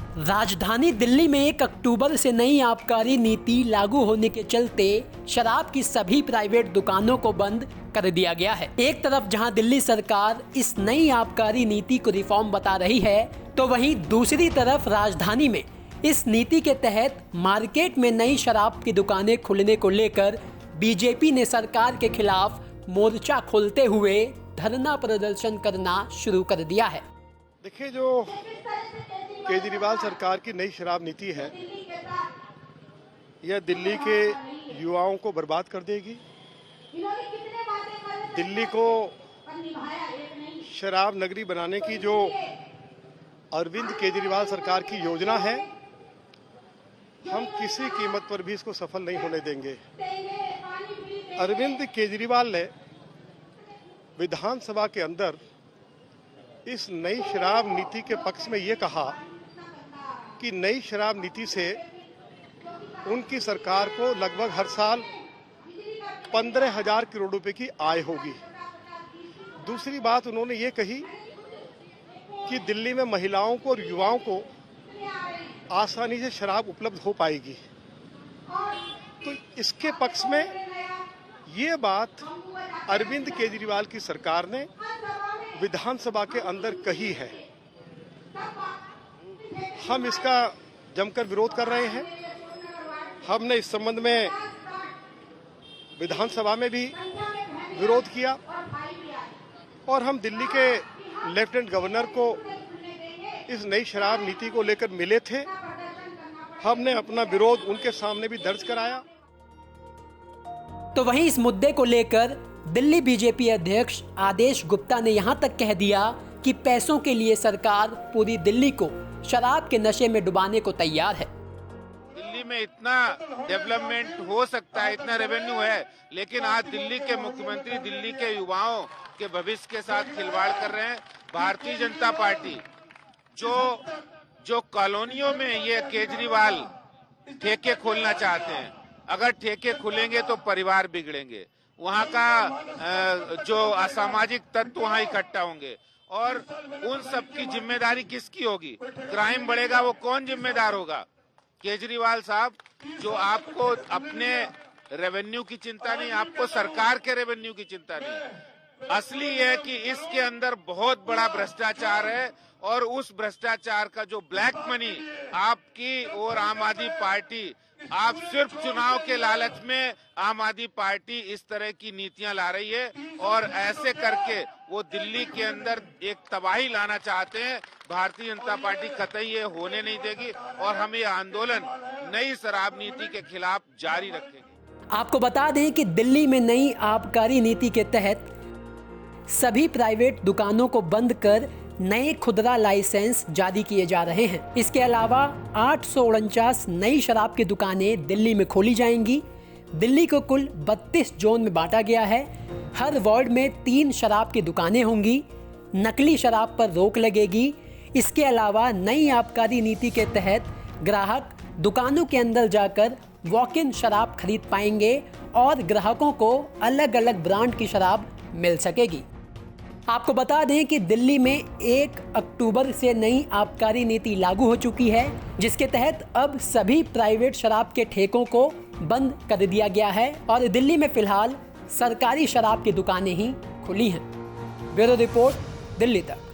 राजधानी दिल्ली में 1 अक्टूबर से नई आबकारी नीति लागू होने के चलते शराब की सभी प्राइवेट दुकानों को बंद कर दिया गया है। एक तरफ जहां दिल्ली सरकार इस नई आबकारी नीति को रिफॉर्म बता रही है, तो वहीं दूसरी तरफ राजधानी में इस नीति के तहत मार्केट में नई शराब की दुकानें खुलने को लेकर बीजेपी ने सरकार के खिलाफ मोर्चा खोलते हुए धरना प्रदर्शन करना शुरू कर दिया है। देखिए, जो केजरीवाल सरकार की नई शराब नीति है, यह दिल्ली के युवाओं को बर्बाद कर देगी। दिल्ली को शराब नगरी बनाने की जो अरविंद केजरीवाल सरकार की योजना है, हम किसी कीमत पर भी इसको सफल नहीं होने देंगे। अरविंद केजरीवाल ने विधानसभा के अंदर इस नई शराब नीति के पक्ष में ये कहा कि नई शराब नीति से उनकी सरकार को लगभग हर साल 15,000 करोड़ रुपए की आय होगी। दूसरी बात उन्होंने ये कही कि दिल्ली में महिलाओं को और युवाओं को आसानी से शराब उपलब्ध हो पाएगी। तो इसके पक्ष में ये बात अरविंद केजरीवाल की सरकार ने विधानसभा के अंदर कही है। हम इसका जमकर विरोध कर रहे हैं। हमने इस संबंध में विधानसभा में भी विरोध किया और हम दिल्ली के लेफ्टिनेंट गवर्नर को इस नई शराब नीति को लेकर मिले थे। हमने अपना विरोध उनके सामने भी दर्ज कराया। तो वहीं इस मुद्दे को लेकर दिल्ली बीजेपी अध्यक्ष आदेश गुप्ता ने यहां तक कह दिया कि पैसों के लिए सरकार पूरी दिल्ली को शराब के नशे में डुबाने को तैयार है। दिल्ली में इतना डेवलपमेंट हो सकता है, इतना रेवेन्यू है, लेकिन आज दिल्ली के मुख्यमंत्री दिल्ली के युवाओं के भविष्य के साथ खिलवाड़ कर रहे हैं। भारतीय जनता पार्टी जो कॉलोनियों में ये केजरीवाल ठेके खोलना चाहते हैं, अगर ठेके खुलेंगे तो परिवार बिगड़ेंगे, वहाँ का जो असामाजिक तत्व वहाँ इकट्ठा होंगे और उन सब की जिम्मेदारी किसकी होगी? क्राइम बढ़ेगा, वो कौन जिम्मेदार होगा? केजरीवाल साहब, जो आपको अपने रेवेन्यू की चिंता नहीं, आपको सरकार के रेवेन्यू की चिंता नहीं। असली है कि इसके अंदर बहुत बड़ा भ्रष्टाचार है और उस भ्रष्टाचार का जो ब्लैक मनी आपकी और आम आदमी पार्टी, आप सिर्फ चुनाव के लालच में आम आदमी पार्टी इस तरह की नीतियां ला रही है और ऐसे करके वो दिल्ली के अंदर एक तबाही लाना चाहते हैं। भारतीय जनता पार्टी कतई ये होने नहीं देगी और हम ये आंदोलन नई शराब नीति के खिलाफ जारी रखेंगे। आपको बता दें कि दिल्ली में नई आबकारी नीति के तहत सभी प्राइवेट दुकानों को बंद कर नए खुदरा लाइसेंस जारी किए जा रहे हैं। इसके अलावा 849 नई शराब की दुकानें दिल्ली में खोली जाएंगी। दिल्ली को कुल 32 जोन में बांटा गया है। हर वार्ड में 3 शराब की दुकानें होंगी। नकली शराब पर रोक लगेगी। इसके अलावा नई आबकारी नीति के तहत ग्राहक दुकानों के अंदर जाकर वॉक इन शराब खरीद पाएंगे और ग्राहकों को अलग अलग ब्रांड की शराब मिल सकेगी। आपको बता दें कि दिल्ली में 1 अक्टूबर से नई आबकारी नीति लागू हो चुकी है, जिसके तहत अब सभी प्राइवेट शराब के ठेकों को बंद कर दिया गया है और दिल्ली में फिलहाल सरकारी शराब की दुकानें ही खुली हैं। ब्यूरो रिपोर्ट, दिल्ली तक।